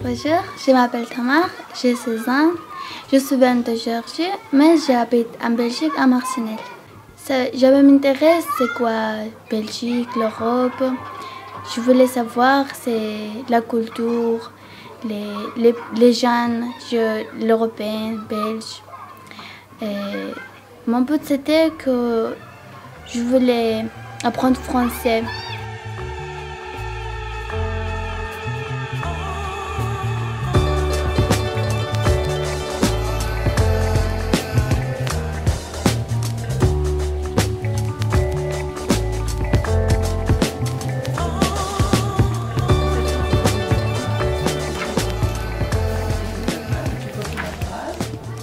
Bonjour, je m'appelle Tamar, j'ai 16 ans. Je suis venue de Géorgie, mais j'habite en Belgique, à Marcinelle. Je m'intéresse, c'est quoi Belgique, l'Europe. Je voulais savoir, c'est la culture, les jeunes, l'européen, belge. Et mon but, c'était que je voulais apprendre français.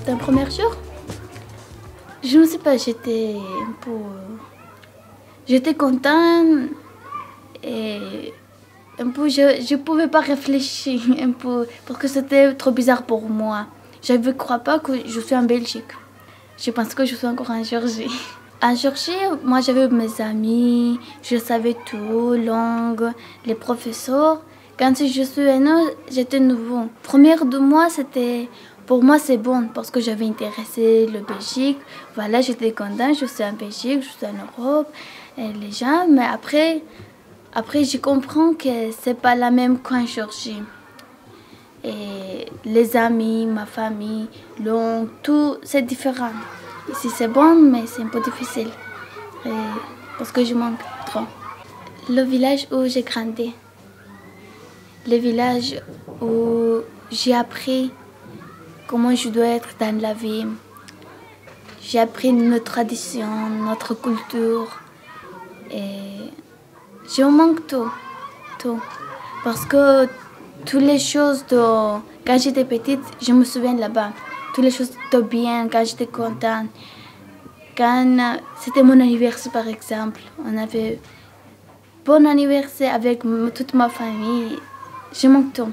D'un premier jour, je ne sais pas, j'étais contente et un peu, je ne pouvais pas réfléchir un peu parce que c'était trop bizarre pour moi. Je ne crois pas que je suis en Belgique. Je pense que je suis encore en Géorgie. En Géorgie, moi j'avais mes amis, je savais tout, langue, les professeurs. Quand je suis venue, j'étais nouveau. Première de moi, c'était... Pour moi, c'est bon parce que j'avais intéressé le Belgique. Voilà, j'étais contente, je suis en Belgique, je suis en Europe, et les gens. Mais après je comprends que c'est pas la même qu'en Géorgie. Et les amis, ma famille, langue, tout, c'est différent. Ici, c'est bon, mais c'est un peu difficile. Et parce que je manque trop. Le village où j'ai grandi. Le village où j'ai appris comment je dois être dans la vie. J'ai appris notre tradition, notre culture. Et je manque tout. Parce que toutes les choses quand j'étais petite, je me souviens là-bas. Toutes les choses de bien, quand j'étais contente. Quand c'était mon anniversaire, par exemple, on avait bon anniversaire avec toute ma famille. Je manque tout.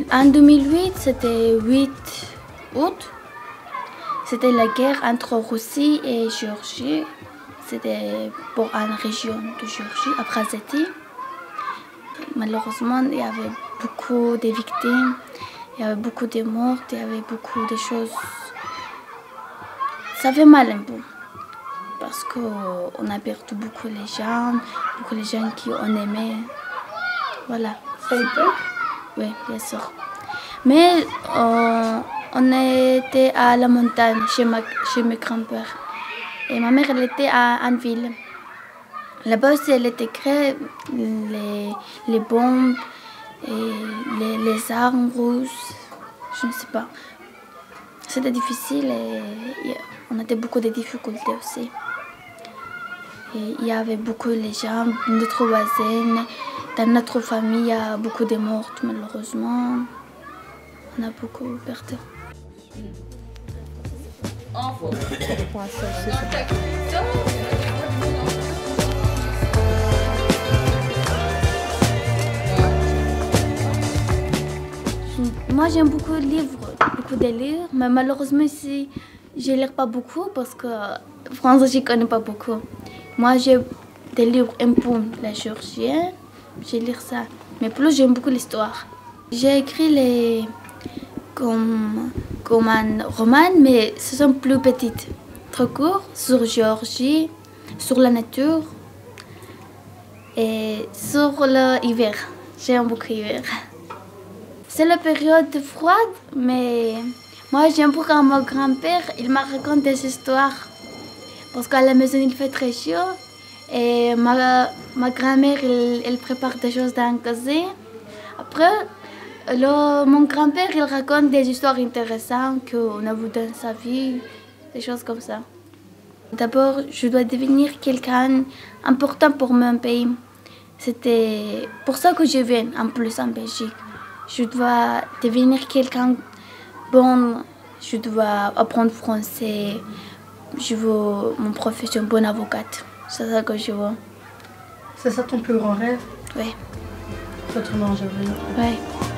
En 2008, c'était 8 août. C'était la guerre entre Russie et Géorgie. C'était pour une région de Géorgie, à Prasati. Malheureusement, il y avait beaucoup de victimes, il y avait beaucoup de morts, il y avait beaucoup de choses. Ça fait mal un peu. Parce qu'on a perdu beaucoup les gens qui on aimait. Voilà. Ça a eu peur? Oui, bien sûr. Mais on était à la montagne chez mes grands-pères. Et ma mère, elle était en ville. Là-bas aussi, elle était créée, les bombes et les armes russes. Je ne sais pas. C'était difficile et on avait beaucoup de difficultés aussi. Et il y avait beaucoup de gens, notre voisins. Dans notre famille, il y a beaucoup de morts, malheureusement. On a beaucoup perdu. Moi, j'aime beaucoup de livres, mais malheureusement ici, je ne lis pas beaucoup parce que français, je ne connais pas beaucoup. Moi, j'ai des livres un peu la géorgienne, je lis ça, mais plus j'aime beaucoup l'histoire. J'ai écrit comme un roman, mais ce sont plus petites, trop courts, sur Géorgie, sur la nature et sur l'hiver. J'aime beaucoup l'hiver. C'est la période froide, mais moi j'aime beaucoup quand mon grand-père il me raconte des histoires. Parce qu'à la maison il fait très chaud et ma grand-mère elle prépare des choses dans la cuisine. Après, mon grand-père il raconte des histoires intéressantes qu'on a vues dans sa vie, des choses comme ça. D'abord, je dois devenir quelqu'un important pour mon pays. C'était pour ça que je viens en plus en Belgique. Je dois devenir quelqu'un bon, je dois apprendre français, je veux mon profession bonne avocate. C'est ça que je veux. C'est ça ton plus grand rêve? Oui. retourner en Germanie. Ouais.